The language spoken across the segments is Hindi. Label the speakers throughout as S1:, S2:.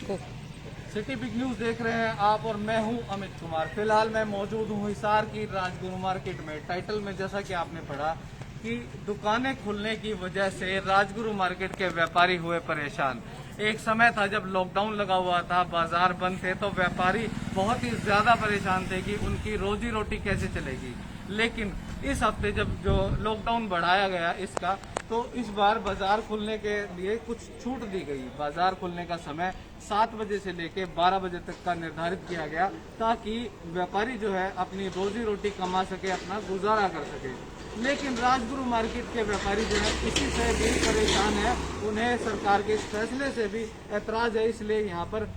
S1: को।
S2: सिटी बिग न्यूज देख रहे हैं आप और मैं हूं अमित कुमार। फिलहाल मैं मौजूद हूं हिसार की राजगुरु मार्केट में। टाइटल में जैसा कि आपने पढ़ा कि दुकानें खुलने की वजह से राजगुरु मार्केट के व्यापारी हुए परेशान। एक समय था जब लॉकडाउन लगा हुआ था, बाजार बंद थे, तो व्यापारी बहुत ही ज्यादा परेशान थे कि उनकी रोजी रोटी कैसे चलेगी। लेकिन इस हफ्ते जब जो लॉकडाउन बढ़ाया गया इसका, तो इस बार बाजार खुलने के लिए कुछ छूट दी गई। बाजार खुलने का समय 7 बजे से लेकर 12 बजे तक का निर्धारित किया गया ताकि व्यापारी जो है अपनी रोजी रोटी कमा सके, अपना गुजारा कर सके। लेकिन राजगुरु मार्केट के व्यापारी जो है इसी से भी परेशान है। उन्हें सरकार के इस फैसले से भी ऐतराज है। इसलिए यहाँ पर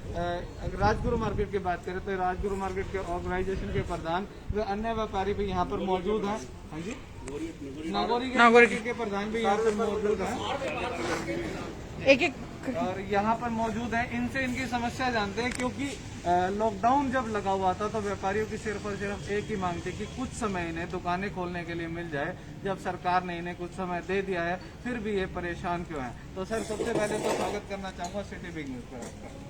S2: राजगुरु मार्केट की बात करें तो राजगुरु मार्केट के ऑर्गेनाइजेशन के प्रधान व अन्य व्यापारी भी यहाँ पर मौजूद हैं। हाँ जी, नागौरी के प्रधान भी यहाँ पर मौजूद हैं।
S1: एक
S2: और यहाँ पर मौजूद है, इनसे इनकी समस्या जानते हैं। क्योंकि लॉकडाउन जब लगा हुआ था तो व्यापारियों की सिर्फ और सिर्फ एक ही मांग थी कि कुछ समय इन्हें दुकानें खोलने के लिए मिल जाए। जब सरकार ने इन्हें कुछ समय दे दिया है फिर भी ये परेशान क्यों हैं? तो सर, सबसे पहले तो स्वागत करना चाहूँगा सिटी बिग न्यूज पर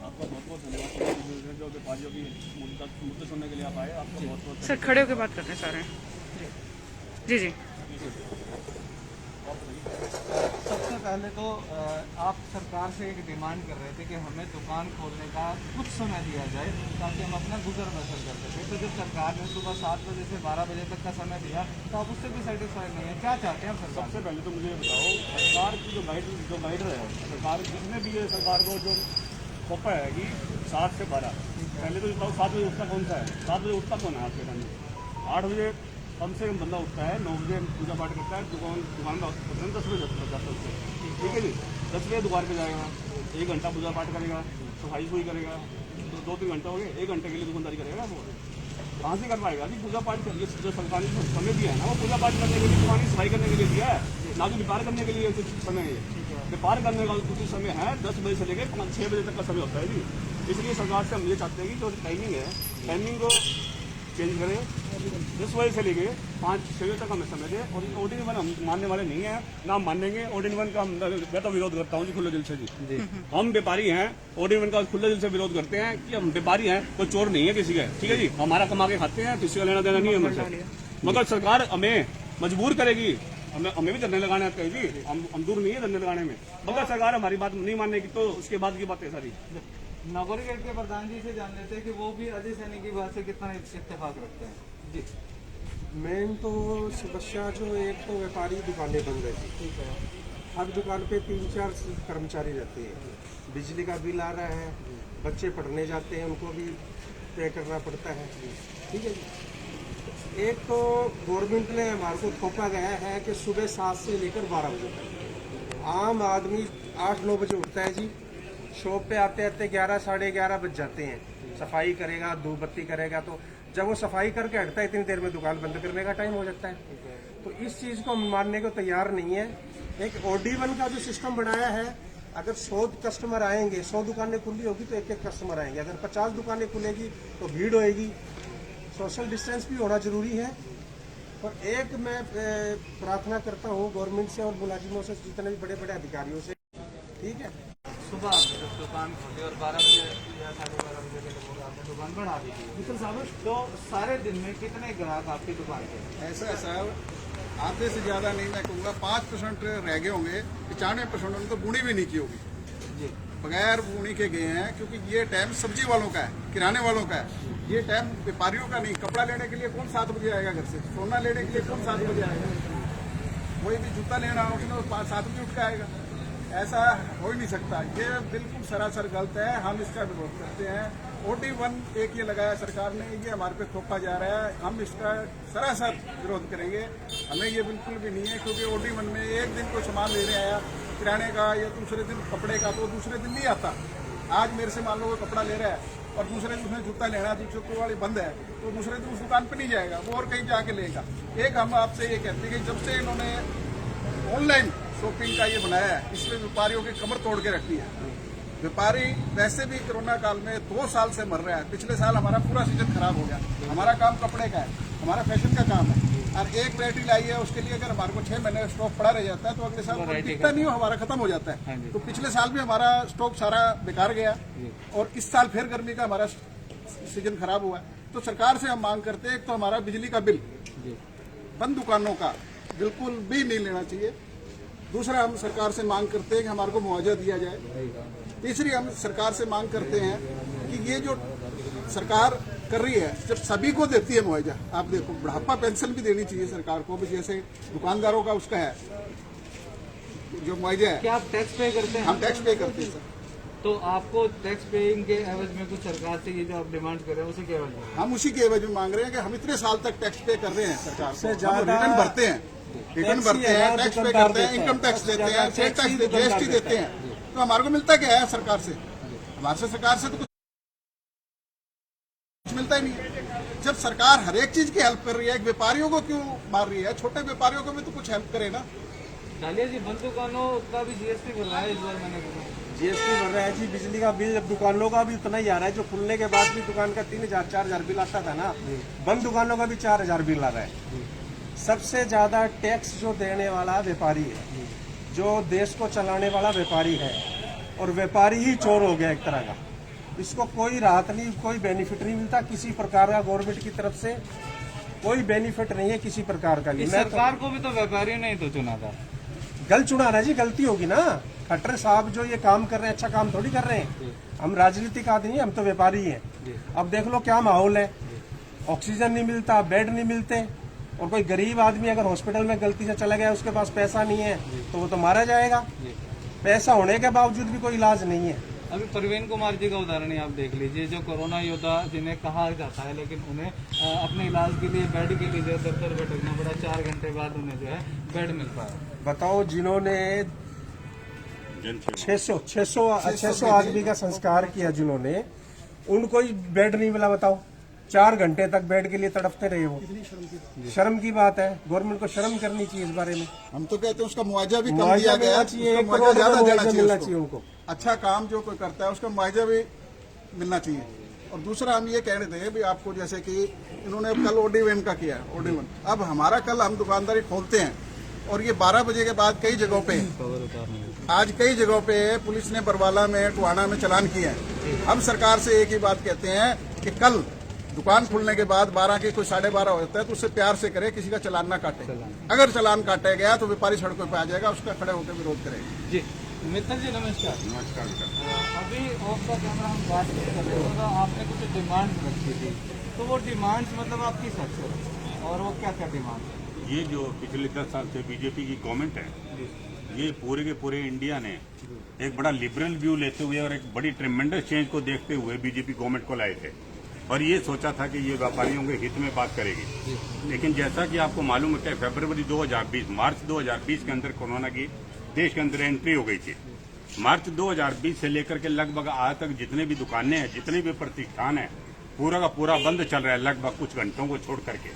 S3: आपका बहुत बहुत धन्यवाद जो व्यापारियों की मुद्दे सुनने के लिए आप आए। आपका बहुत बहुत
S1: सर खड़े होकर बात करते हैं सारे। जी जी।
S2: सबसे पहले तो आप सरकार से एक डिमांड कर रहे थे कि हमें दुकान खोलने का कुछ समय दिया जाए ताकि हम अपना गुजर बसर कर सकें। तो जब सरकार ने सुबह 7 बजे से 12 बजे तक का समय दिया तो आप उससे भी सेटिस्फाइड नहीं है। क्या चाहते हैं सरकार?
S3: सबसे पहले तो मुझे बताओ, सरकार की जो गाइडर है, सरकार जिसमें भी है, सरकार को जो खोपा है कि 7 से 12, पहले तो बताओ 7 बजे उठता कौन सा है? 7 बजे उठता कौन है आपके टाइम में? 8 बजे कम से कम बंदा उठता है, 9 बजे पूजा पाठ करता है, दुकान में 10 बजे जाता है उससे। ठीक है जी, 10 बजे दुकान पे जाएगा, 1 घंटा पूजा पाठ करेगा, सफाई सुई करेगा, 2-3 घंटा हो गए, 1 घंटे के लिए दुकानदारी करेगा। वो कहाँ से कर पाएगा जी? पूजा पाठ करिए, जो सरकार ने समय दिया है ना, वो पूजा पाठ करने के लिए, दुकान की सफाई करने के लिए दिया है, ना कि व्यापार करने के लिए कुछ समय है। व्यापार करने का कुछ समय है, 10 बजे से लेकर 6 बजे तक का समय होता है जी। इसलिए सरकार से हम ये चाहते हैं कि जो टाइमिंग है, टाइमिंग को चेंज करें। 10 बजे से लेके 5-6 बजे तक हमें समय दें। और OD1 हम मानने वाले नहीं हैं, ना हम मानेंगे। OD1 का मैं तो विरोध करता हूँ जी, खुले दिल से जी। हम व्यापारी हैं, OD1 का खुले दिल से विरोध करते हैं कि हम व्यापारी हैं, कोई चोर नहीं है किसी का। ठीक है जी, हमारा कमा के खाते हैं, किसी का लेना देना नहीं है हमसे। मगर सरकार हमें मजबूर करेगी, हमें भी धरने लगाने आते हैं जी। हम दूर नहीं है धरने लगाने में, मगर सरकार हमारी बात नहीं मानेगी तो उसके बाद की बात है सारी।
S2: नागौरी गेट के प्रधान जी से जान लेते हैं कि वो भी अजय सैनी की बात से कितना इत्तेफाक रखते हैं जी।
S4: मेन तो समस्या जो एक तो व्यापारी दुकानें बंद है। ठीक है, हर दुकान पे 3-4 कर्मचारी रहते हैं, बिजली का बिल आ रहा है, बच्चे पढ़ने जाते हैं उनको भी पे करना पड़ता है। ठीक है जी, एक तो गवर्नमेंट ने हमारे को थोपा गया है कि सुबह 7 से लेकर 12 बजे तक आम आदमी 8-9 बजे उठता है जी, शॉप पे आते आते 11-11:30 बज जाते हैं। सफाई करेगा, धूप बत्ती करेगा, तो जब वो सफाई करके हटता है इतनी देर में दुकान बंद करने का टाइम हो जाता है। तो इस चीज़ को हम मानने को तैयार नहीं है। एक OD1 का जो सिस्टम बनाया है, अगर 100 कस्टमर आएंगे, 100 दुकानें खुली होगी तो एक कस्टमर आएंगे। अगर 50 दुकानें खुलेगी तो भीड़ होएगी। सोशल डिस्टेंस भी होना जरूरी है। और एक मैं प्रार्थना करता हूँ गवर्नमेंट से और मुलाजिमों से, जितने भी बड़े बड़े अधिकारियों से, ठीक है,
S2: सुबह जब दुकान खोली और 12 बजे या 12:30 बजे के लगभग आपने दुकान बढ़ा दी थी, मित्र साहब, तो सारे दिन में कितने ग्राहक आपकी दुकान पे?
S5: ऐसा है साहब, आधे से ज़्यादा नहीं, मैं कहूँगा 5% रह गए होंगे। 95% उन्होंने तो बुनी भी नहीं की होगी
S2: जी,
S5: बगैर बुनी के गए हैं। क्योंकि ये टाइम सब्जी वालों का है, किराने वालों का है, ये टाइम व्यापारियों का नहीं। कपड़ा लेने के लिए कौन 7 बजे आएगा घर से? सोना लेने के लिए कौन 7 बजे आएगा? कोई भी जूता लेना हो उसने 7 बजे उठ के आएगा। ऐसा हो ही नहीं सकता। ये बिल्कुल सरासर गलत है, हम इसका विरोध करते हैं। OD1 एक ये लगाया सरकार ने, ये हमारे पे थोपा जा रहा है, हम इसका सरासर विरोध करेंगे। हमें ये बिल्कुल भी नहीं है, क्योंकि OD1 में एक दिन कोई सामान लेने आया किराने का या दूसरे दिन कपड़े का, तो दूसरे दिन नहीं आता। आज मेरे से मान लो वो कपड़ा ले रहा है और दूसरे दिन उसने जूता लेना, जूते वाली बंद है, तो दूसरे दिन उस दुकान पर नहीं जाएगा, वो और कहीं जाके लेगा। एक हम आपसे ये कहते हैं कि जब से इन्होंने ऑनलाइन शॉपिंग का ये बनाया है, इसमें व्यापारियों की कमर तोड़ के रखी है। व्यापारी वैसे भी कोरोना काल में 2 साल से मर रहा है। पिछले साल हमारा पूरा सीजन खराब हो गया। हमारा काम कपड़े का है, हमारा फैशन का काम है। और एक वैरायटी लाई है, उसके लिए अगर हमारे को 6 महीने स्टॉक पड़ा रह जाता है तो अगले साल वो टिकता नहीं हो, हमारा खत्म हो जाता है। तो पिछले साल भी हमारा स्टॉक सारा बेकार गया और इस साल फिर गर्मी का हमारा सीजन खराब हुआ। तो सरकार से हम मांग करते हैं, एक तो हमारा बिजली का बिल बंद दुकानों का बिल्कुल भी नहीं लेना चाहिए। दूसरा, हम सरकार से मांग करते हैं कि हमारे को मुआवजा दिया जाए। तीसरी, हम सरकार से मांग करते हैं कि ये जो सरकार कर रही है, जब सभी को देती है मुआवजा, आप देखो बुढ़ापा पेंशन भी देनी चाहिए सरकार को भी, जैसे दुकानदारों का उसका है जो मुआवजा है।
S2: क्या आप टैक्स पे करते हैं?
S5: हम टैक्स पे करते हैं सर।
S2: तो आपको टैक्स पेइंग के एवज में कुछ सरकार से ये जो आप डिमांड कर रहे हैं उसी के एवज में?
S5: हम उसी के एवज में मांग रहे हैं कि हम इतने साल तक टैक्स पे कर रहे हैं सरकार से, रिटर्न भरते हैं, टैक्स पे करते हैं, इनकम टैक्स देते हैं, सेल टैक्स, जीएसटी देते हैं, तो हमारे को मिलता क्या है सरकार से? हमारे से सरकार से तो कुछ मिलता ही नहीं है। जब सरकार हर एक चीज की हेल्प कर रही है, व्यापारियों को क्यों मार रही है? छोटे व्यापारियों को भी तो कुछ हेल्प करे ना।
S2: डालिया जी, बंद दुकानों का भी जीएसटी भर रहा है इस बार, मैंने सुना।
S4: जीएसटी भर रहा है जी, बिजली का बिल दुकानों का भी उतना ही आ रहा है। जो खुलने के बाद भी दुकान का 3000 4000 बिल आता था ना, बंद दुकानों का भी 4000 बिल आ रहा है। सबसे ज्यादा टैक्स जो देने वाला व्यापारी है, जो देश को चलाने वाला व्यापारी है, और व्यापारी ही चोर हो गया एक तरह का। इसको कोई राहत नहीं, कोई बेनिफिट नहीं मिलता किसी प्रकार का। गवर्नमेंट की तरफ से कोई बेनिफिट नहीं है किसी प्रकार का।
S2: सरकार को भी तो व्यापारियों ने ही तो चुना था।
S4: गलत चुना ना जी, गलती होगी ना। खट्टर साहब जो ये काम कर रहे हैं, अच्छा काम थोड़ी कर रहे हैं। हम राजनीतिक आदमी हैं, हम तो व्यापारी हैं। अब देख लो क्या माहौल है, ऑक्सीजन नहीं मिलता, बेड नहीं मिलते, और कोई गरीब आदमी अगर हॉस्पिटल में गलती से चला गया, उसके पास पैसा नहीं है तो वो तो मारा जाएगा। पैसा होने के बावजूद भी कोई इलाज नहीं है।
S2: अभी परवीन कुमार जी का उदाहरण ही आप देख लीजिए, जो कोरोना योद्धा जिन्हें कहा जाता है, लेकिन उन्हें अपने इलाज के लिए बेड के लिए दफ्तर भटकना पड़ा, 4 घंटे बाद उन्हें जो है बेड मिल पाया।
S4: बताओ, जिन्होंने 600 आदमी का संस्कार किया, जिन्होंने, उनको ही बेड नहीं मिला। बताओ, 4 घंटे तक बेड के लिए तड़पते रहे वो। शर्म की बात है, गवर्नमेंट को शर्म करनी चाहिए इस बारे में।
S5: हम तो कहते हैं उसका मुआवजा भी कम
S4: मुआवजा
S5: दिया गया
S4: मिलना
S5: है,
S4: चाहिए,
S5: उसका
S4: 1
S5: मुआवजा
S4: करोड़
S5: ज्यादा
S4: का
S5: देना
S4: मुआवजा मिलना
S5: चाहिए
S4: चाहिए उनको।
S5: अच्छा काम जो कोई करता है उसका मुआवजा भी मिलना चाहिए। और दूसरा, हम ये कह रहे थे भी आपको, जैसे कि इन्होंने कल OD1 का किया, OD1। अब हमारा कल हम दुकानदारी खोलते हैं और ये 12 बजे के बाद कई जगहों पे, आज कई जगहों पे पुलिस ने बरवाला में, टोहाना में चालान किया है। हम सरकार से एक ही बात कहते हैं कि कल दुकान खुलने के बाद 12 के कोई 12:30 हो जाता है तो उससे प्यार से करे, किसी का चालान ना काटे। अगर चालान काटा गया तो व्यापारी सड़कों पे आ जाएगा, उसका खड़े होकर विरोध करेगा।
S2: जी मित्तल जी, नमस्कार।
S5: नमस्कार।
S2: अभी ऑफ द कैमरा हम बात कर रहे थे, तो आपने कुछ डिमांड रखी थी, तो वो डिमांड्स मतलब आप किस हद से रखी और वो क्या क्या डिमांड है?
S6: ये जो पिछले 10 साल से बीजेपी की गवर्नमेंट है, ये पूरे के पूरे इंडिया ने एक बड़ा लिबरल व्यू लेते हुए और एक बड़ी ट्रेमेंडस चेंज को देखते हुए बीजेपी गवर्नमेंट को लाए थे और ये सोचा था कि ये व्यापारियों के हित में बात करेगी। लेकिन जैसा कि आपको मालूम है कि फरवरी 2020, मार्च 2020 के अंदर कोरोना की देश के अंदर एंट्री हो गई थी। मार्च 2020 से लेकर के लगभग आज तक जितने भी दुकानें हैं, जितने भी प्रतिष्ठान हैं, पूरा का पूरा बंद चल रहा है, लगभग कुछ घंटों को छोड़ करके।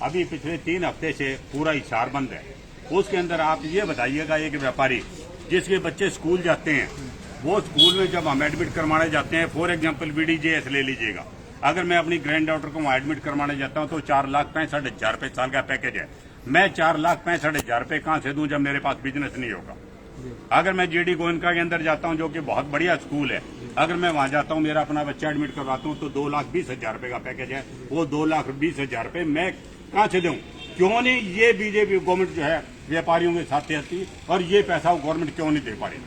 S6: अभी पिछले 3 हफ्ते से पूरा हिसार बंद है। उसके अंदर आप ये बताइएगा, एक व्यापारी जिसके बच्चे स्कूल जाते हैं, वो स्कूल में जब हम एडमिट करवाने जाते हैं, फॉर एग्जाम्पल BDJS ले लीजिएगा, अगर मैं अपनी ग्रैंड डॉटर को वहाँ एडमिट करवाने जाता हूँ तो 4,65,000 रुपये साल का पैकेज है। मैं 4,65,000 रुपये कहाँ से दूं जब मेरे पास बिजनेस नहीं होगा। अगर मैं GD गोयनका के अंदर जाता हूँ, जो कि बहुत बढ़िया स्कूल है, अगर मैं वहाँ जाता हूँ, मेरा अपना बच्चा एडमिट करवाता हूँ तो 2,20,000 रुपये का पैकेज है। वो 2,20,000 रुपये मैं कहाँ से दूं? क्यों नहीं ये बीजेपी गवर्नमेंट जो है व्यापारियों के साथ रहती और ये पैसा वो गवर्नमेंट क्यों नहीं दे पा रही?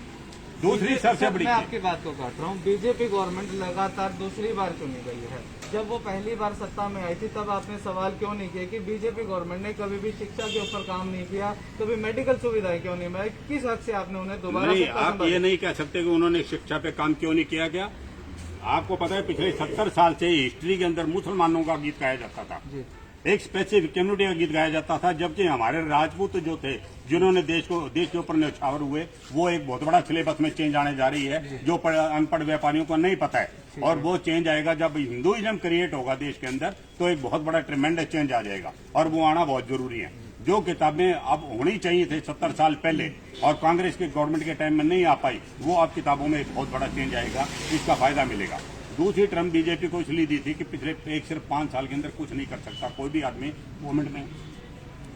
S6: दूसरी सबसे बड़ी,
S2: मैं आपकी बात को काट रहा हूँ, बीजेपी गवर्नमेंट लगातार दूसरी बार चुनी गई है। जब वो पहली बार सत्ता में आई थी तब आपने सवाल क्यों नहीं किया कि बीजेपी गवर्नमेंट ने कभी भी शिक्षा के ऊपर काम नहीं किया, कभी मेडिकल सुविधाएं क्यों नहीं मिलाई? किस हद से आपने उन्हें दोबारा?
S6: नहीं, आप ये नहीं कह सकते कि उन्होंने शिक्षा पे काम क्यों नहीं किया गया। आपको पता है पिछले 70 साल से हिस्ट्री के अंदर मुसलमानों का गीत गाया जाता था, एक स्पेसिफिक कम्युनिटी का गीत गाया जाता था, जबकि हमारे राजपूत जो थे, जिन्होंने देश के ऊपर न्यौछावर हुए, वो एक बहुत बड़ा सिलेबस में चेंज आने जा रही है, जो अनपढ़ व्यापारियों को नहीं पता है। और वो चेंज आएगा जब हिंदुइज्म क्रिएट होगा देश के अंदर, तो एक बहुत बड़ा ट्रेमेंडस चेंज आ जाएगा और वो आना बहुत जरूरी है। जो किताबें अब होनी चाहिए थे 70 साल पहले और कांग्रेस के गवर्नमेंट के टाइम में नहीं आ पाई, वो अब किताबों में एक बहुत बड़ा चेंज आएगा, इसका फायदा मिलेगा। दूसरी टर्म बीजेपी को इसलिए दी थी कि पिछले सिर्फ 5 साल के अंदर कुछ नहीं कर सकता कोई भी आदमी गवर्नमेंट में।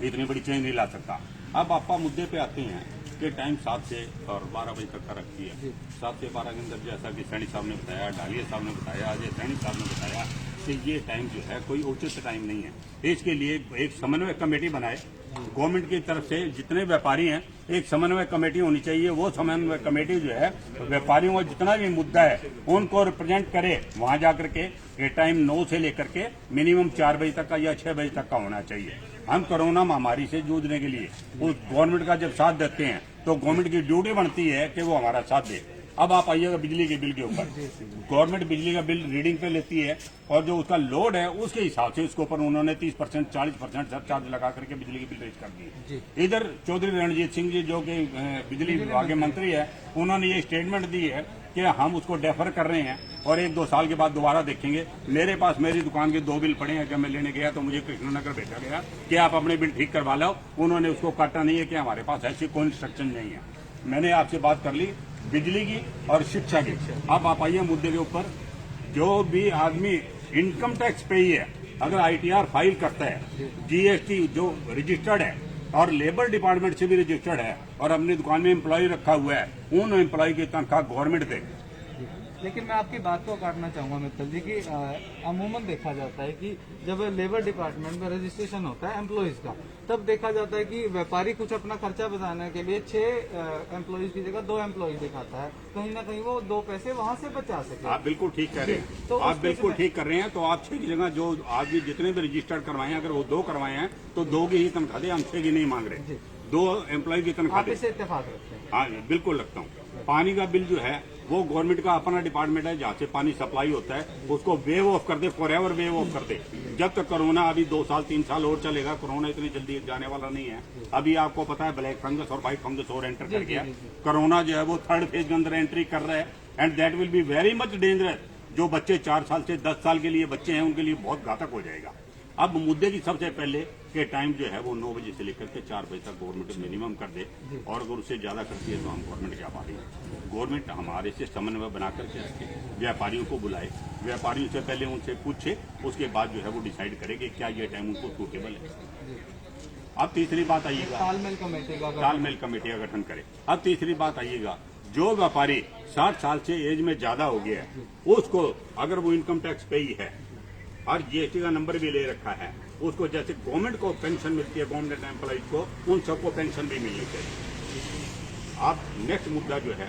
S6: इतनी बड़ी चेंज नहीं ला सकता। अब आपका मुद्दे पे आते हैं कि टाइम 7 से और 12 बजे तक का रखती है। 7 से 12 के अंदर जैसा कि सैनी साहब ने बताया, डालिया साहब ने बताया, अजय सैनी साहब ने बताया कि ये टाइम जो है कोई उचित टाइम नहीं है। इसके लिए एक समन्वय कमेटी बनाए गवर्नमेंट की तरफ से। जितने व्यापारी हैं एक समन्वय कमेटी होनी चाहिए। वो समन्वय कमेटी जो है व्यापारियों का जितना भी मुद्दा है उनको रिप्रेजेंट करे। वहां जाकर के ये टाइम 9 से लेकर के मिनिमम 4 बजे तक का या 6 बजे तक का होना चाहिए। हम कोरोना महामारी से जूझने के लिए उस गवर्नमेंट का जब साथ देते हैं तो गवर्नमेंट की ड्यूटी बनती है कि वो हमारा साथ दे। अब आप आइएगा बिजली के बिल के ऊपर, गवर्नमेंट बिजली का बिल रीडिंग पे लेती है और जो उसका लोड है उसके हिसाब से उसके ऊपर उन्होंने 30% 40% सरचार्ज लगा करके बिजली के बिल रेज कर दिए। इधर चौधरी रणजीत सिंह जी जो कि बिजली विभाग के मंत्री है, उन्होंने ये स्टेटमेंट दी है कि हम उसको डेफर कर रहे हैं और 1-2 साल के बाद दोबारा देखेंगे। मेरे पास मेरी दुकान के 2 बिल पड़े हैं। जब मैं लेने गया तो मुझे कृष्णनगर भेजा गया कि आप अपने बिल ठीक करवा लो। उन्होंने उसको काटा नहीं है कि हमारे पास ऐसी कोई इंस्ट्रक्शन नहीं है। मैंने आपसे बात कर ली बिजली की और शिक्षा की। अब आप आइए मुद्दे के ऊपर। जो भी आदमी इनकम टैक्स पे ही है, अगर ITR फाइल करता है, GST जो रजिस्टर्ड है और लेबर डिपार्टमेंट से भी रजिस्टर्ड है और अपनी दुकान में एम्प्लॉय रखा हुआ है, उन एम्प्लॉय की तनख्वाह गवर्नमेंट दे।
S2: लेकिन मैं आपकी बात को काटना चाहूंगा मित्तल जी कि अमूमन देखा जाता है कि जब लेबर डिपार्टमेंट में रजिस्ट्रेशन होता है एम्प्लॉयज का, तब देखा जाता है कि व्यापारी कुछ अपना खर्चा बचाने के लिए 6 एम्प्लॉयज की जगह 2 एम्प्लॉयज दिखाता है। कहीं ना कहीं वो 2 पैसे वहां से बचा सके।
S6: आप बिल्कुल ठीक कह रहे हैं।
S2: तो
S6: आप बिल्कुल ठीक कर रहे हैं। तो आप 6 की जगह जो आदमी जितने भी रजिस्टर्ड करवाए हैं, अगर वो 2 करवाए हैं तो 2 की ही तनख्वाह दे। हम 6 की नहीं मांग रहे। 2 एम्प्लॉय की तनख्वाह दे।
S2: इसे इत्तेफाक रखते हैं।
S6: हाँ बिल्कुल रखता हूँ। पानी का बिल जो है वो गवर्नमेंट का अपना डिपार्टमेंट है, जहाँ से पानी सप्लाई होता है उसको वेव ऑफ कर दे, फॉर एवर वेव ऑफ कर दे। जब तक कोरोना अभी 2 साल 3 साल और चलेगा, कोरोना इतनी जल्दी जाने वाला नहीं है। अभी आपको पता है ब्लैक फंगस और व्हाइट फंगस और एंटर कर गया। कोरोना जो है वो 3rd फेज के अंदर एंट्री कर रहा है and that will be very much dangerous. जो बच्चे 4 साल से 10 साल के लिए बच्चे हैं उनके लिए बहुत घातक हो जाएगा। अब मुद्दे की सबसे पहले के टाइम जो है वो 9 बजे से लेकर के 4 बजे तक गवर्नमेंट मिनिमम कर दे और अगर उससे ज्यादा करती है तो हम गवर्नमेंट के आभारी हैं। गवर्नमेंट हमारे से समन्वय बना करके रखे, व्यापारियों को बुलाए, व्यापारियों से पहले उनसे पूछे, उसके बाद जो है वो डिसाइड करे कि क्या ये टाइम उनको सूटेबल है। अब तीसरी बात आइएगा, तालमेल कमेटी का गठन करे। अब तीसरी बात आइएगा, जो व्यापारी 60 साल से एज में ज्यादा हो गया है उसको अगर वो इनकम टैक्स पे ही है और GST का नंबर भी ले रखा है, उसको जैसे गवर्नमेंट को पेंशन मिलती है गवर्नमेंट एम्प्लॉइज को, उन सबको पेंशन भी मिलनी चाहिए। अब नेक्स्ट मुद्दा जो है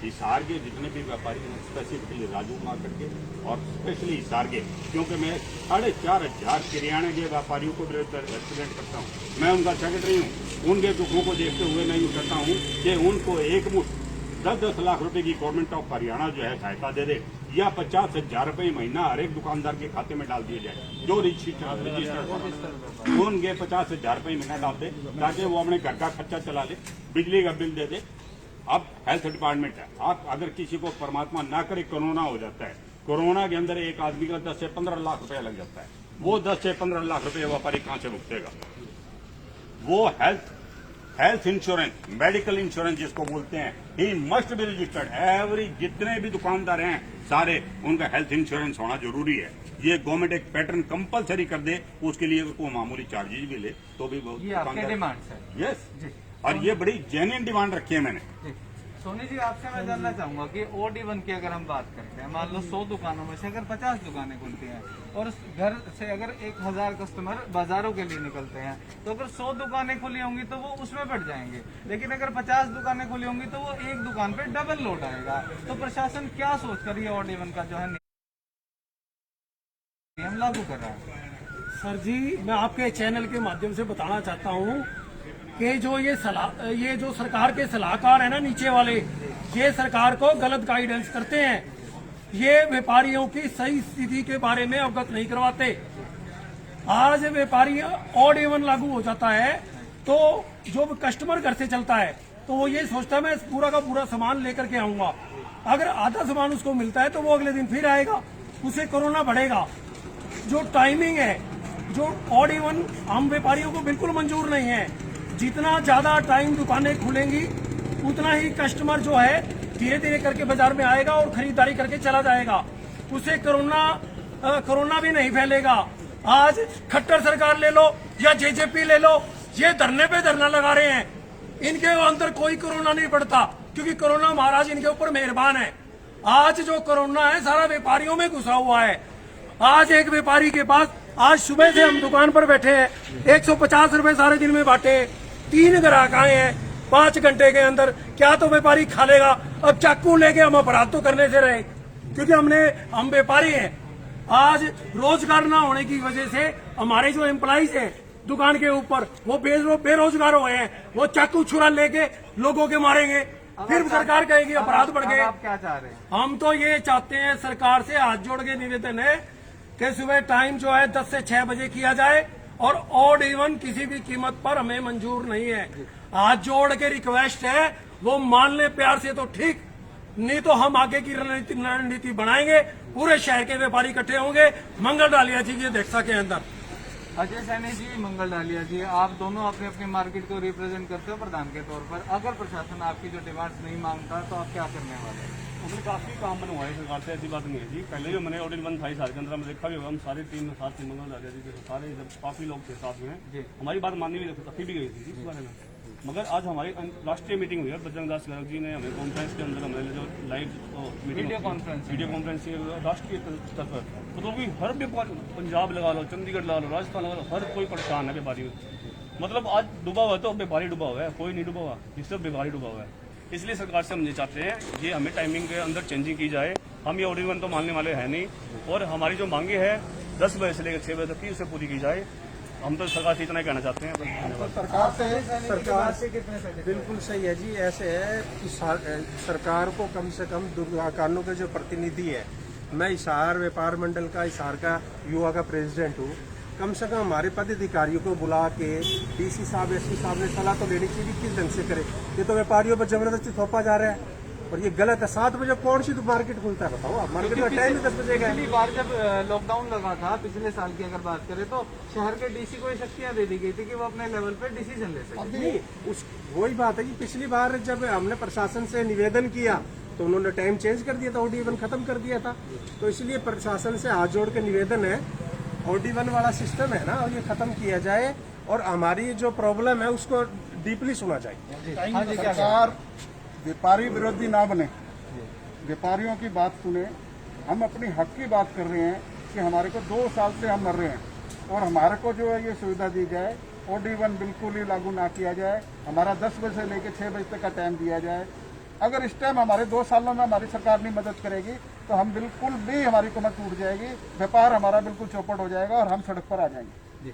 S6: हिसार के जितने भी व्यापारी हैं, स्पेसिफिकली राजू मार्केट के और स्पेशली हिसार के, क्योंकि मैं 4,500 किराने के व्यापारियों को रिप्रेजेंट करता हूँ, मैं उनका सेक्रेटरी हूँ। उनके दुखों को देखते हुए मैं यूँ कहता हूँ कि उनको एक मुश्त 10-10 लाख रुपए की गवर्नमेंट ऑफ हरियाणा जो है सहायता दे दे या 50,000 रुपए महीना हर एक दुकानदार के खाते में डाल दिए जाए। जो रजिस्टर्ड उनके 50,000 रुपए महीना डाल दे ताकि वो अपने घर का खर्चा चला ले, बिजली का बिल दे दे। अब हेल्थ डिपार्टमेंट है, आप अगर किसी को परमात्मा ना करे कोरोना हो जाता है, कोरोना के अंदर एक आदमी का 10 से 15 लाख रुपया लग जाता है। वो 10 से 15 लाख रुपये व्यापारी कहाँ से भुगतेगा? वो हेल्थ इंश्योरेंस, मेडिकल इंश्योरेंस जिसको बोलते हैं, he must be registered. Every जितने भी दुकानदार हैं सारे, उनका हेल्थ इंश्योरेंस होना जरूरी है। ये गवर्नमेंट एक पैटर्न कंपलसरी कर दे, उसके लिए कोई मामूली चार्जेज भी ले तो भी बहुत
S2: डिमांड है।
S6: यस, और ये बड़ी जेन्युइन डिमांड रखी है मैंने।
S2: सोनी जी, आपसे मैं जानना चाहूंगा कि OD1 की अगर हम बात करते हैं, मान लो 100 दुकानों में से अगर 50 दुकानें खुलती हैं और घर से अगर 1000 कस्टमर बाजारों के लिए निकलते हैं, तो अगर 100 दुकानें खुली होंगी तो वो उसमें बढ़ जाएंगे। लेकिन अगर 50 दुकानें खुली होंगी तो वो एक दुकान पे डबल लोड आएगा। तो प्रशासन क्या सोचकर ये OD1 का जो है नियम लागू कर रहा है?
S7: सर जी, मैं आपके चैनल के माध्यम से बताना चाहता हूँ कि ये जो सरकार के सलाहकार है ना नीचे वाले, ये सरकार को गलत गाइडेंस करते हैं। ये व्यापारियों की सही स्थिति के बारे में अवगत नहीं करवाते। आज व्यापारी OD1 लागू हो जाता है तो जो कस्टमर घर से चलता है तो वो ये सोचता है मैं पूरा का पूरा सामान लेकर के आऊंगा। अगर आधा सामान उसको मिलता है तो वो अगले दिन फिर आएगा, उसे कोरोना बढ़ेगा। जो टाइमिंग है, जो OD1 हम व्यापारियों को बिल्कुल मंजूर नहीं है। जितना ज्यादा टाइम दुकानें खुलेंगी उतना ही कस्टमर जो है धीरे धीरे करके बाजार में आएगा और खरीदारी करके चला जाएगा। उसे कोरोना भी नहीं फैलेगा आज खट्टर सरकार ले लो या जेजेपी ले लो, ये धरने पे धरना लगा रहे हैं। इनके अंदर कोई कोरोना नहीं पड़ता, क्योंकि कोरोना महाराज इनके ऊपर मेहरबान है। आज जो कोरोना है सारा व्यापारियों में घुसा हुआ है। आज एक व्यापारी के पास, आज सुबह से हम दुकान पर बैठे हैं, 150 रुपए सारे दिन में बांटे, 3 ग्राहक आए हैं 5 घंटे के अंदर। क्या तो व्यापारी खा लेगा? अब चाकू लेके हम अपराध तो करने से रहे, क्योंकि हम व्यापारी हैं। आज रोजगार ना होने की वजह से हमारे जो एम्प्लॉइज हैं दुकान के ऊपर, वो बेरोजगार हो गए हैं। वो चाकू छुरा लेके लोगों के मारेंगे, फिर सरकार कहेगी अपराध बढ़ गए।
S2: आप क्या चाह रहे हैं?
S7: हम तो ये चाहते हैं, सरकार से हाथ जोड़ के निवेदन है कि सुबह टाइम जो है 10 से 6 बजे किया जाए, और ऑड इवन किसी भी कीमत पर हमें मंजूर नहीं है। हाथ जोड़ के रिक्वेस्ट है, वो मान ले प्यार से तो ठीक, नहीं तो हम आगे की रणनीति बनाएंगे। पूरे शहर के व्यापारी इकट्ठे होंगे मंगल डालिया जी की अध्यक्षता के अंदर।
S2: अजय सैनी जी, मंगल डालिया जी, आप दोनों अपने अपने मार्केट को रिप्रेजेंट करते हो प्रधान के तौर पर। अगर प्रशासन आपकी जो डिमांड्स नहीं मांगता तो आप क्या करने वाले हैं?
S3: हमने काफ़ी काम बनवाए सरकार से, ऐसी बात नहीं है जी। पहले जो मैंने ऑडिट बंद था इस साल के अंदर, हमने देखा भी होगा, हम सारी टीम में साथ थे, मंगल डालिया जी के सारे जब काफ़ी लोग थे साथ में, हमारी बात माननी भी रखी भी गई थी इस बारे में। मगर आज हमारी राष्ट्रीय मीटिंग हुई है, बजरंग दास गर्ग जी ने हमें कॉन्फ्रेंस के अंदर हमें जो लाइव मीटिंग
S2: वीडियो कॉन्फ्रेंस
S3: राष्ट्रीय स्तर पर, मतलब कि हर व्यापारी, पंजाब लगा लो, चंडीगढ़ लगा लो, राजस्थान लगा लो, हर कोई परेशान है व्यापारी में। मतलब आज डूबा हुआ है तो व्यापारी डूबा हुआ है, कोई नहीं डूबा हुआ, जिस सिर्फ व्यापारी डूबा हुआ है। इसलिए सरकार से हम ये चाहते हैं, ये हमें टाइमिंग के अंदर चेंजिंग की जाए। हम ये ऑर्डर 1 तो मानने वाले हैं नहीं, और हमारी जो मांगे है 10 बजे से लेकर 6 बजे तक की, उसे पूरी की जाए। हम तो सरकार से इतना ही कहना चाहते हैं।
S4: तो सरकार से बिल्कुल सही है जी। ऐसे है कि सरकार को कम से कम दुकानों के जो प्रतिनिधि है, मैं हिसार व्यापार मंडल का, हिसार का युवा का प्रेसिडेंट हूँ, कम से कम हमारे पदाधिकारियों को बुला के डीसी साहब, एसपी साहब ने सलाह तो लेनी चाहिए किस ढंग से करे। ये तो व्यापारियों पर जबरदस्ती थोपा जा रहा है और ये गलत है। 7 बजे कौन सी तो मार्केट खुलता है बताओ आप? मार्केट का टाइम 10 बजे का है।
S2: पिछली बार जब लॉकडाउन लगा था, पिछले साल की अगर बात करें, तो शहर के डीसी को ये शक्तियां दे दी गई थी कि वो अपने लेवल पे डिसीजन ले सके।
S4: नहीं, वही बात है कि पिछली बार जब हमने प्रशासन से निवेदन किया तो उन्होंने टाइम चेंज कर दिया था, OD1 खत्म कर दिया था। तो इसलिए प्रशासन से हाथ जोड़ के निवेदन है, OD1 वाला सिस्टम है ना, ये खत्म किया जाए और हमारी जो प्रॉब्लम है उसको डीपली सुना जाए।
S5: सरकार व्यापारी विरोधी ना बने, व्यापारियों की बात सुने। हम अपनी हक की बात कर रहे हैं कि हमारे को 2 साल से हम मर रहे हैं और हमारे को जो है ये सुविधा दी जाए। OD1 बिल्कुल ही लागू ना किया जाए। हमारा 10 बजे से लेकर 6 बजे तक का टाइम दिया जाए। अगर इस टाइम हमारे 2 सालों में हमारी सरकार नहीं मदद करेगी तो हम बिल्कुल भी, हमारी कमर टूट जाएगी, व्यापार हमारा बिल्कुल चौपट हो जाएगा और हम सड़क पर आ जाएंगे।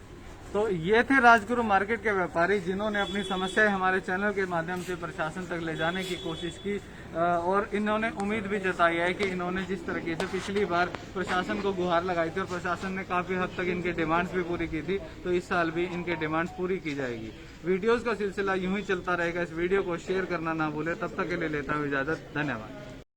S2: तो ये थे राजगुरु मार्केट के व्यापारी, जिन्होंने अपनी समस्याएं हमारे चैनल के माध्यम से प्रशासन तक ले जाने की कोशिश की, और इन्होंने उम्मीद भी जताई है कि इन्होंने जिस तरीके से पिछली बार प्रशासन को गुहार लगाई थी और प्रशासन ने काफी हद तक इनके डिमांड्स भी पूरी की थी, तो इस साल भी इनके डिमांड्स पूरी की जाएगी। वीडियोस का सिलसिला यूं ही चलता रहेगा। इस वीडियो को शेयर करना ना भूले। तब तक के लिए लेता हूं इजाजत। धन्यवाद।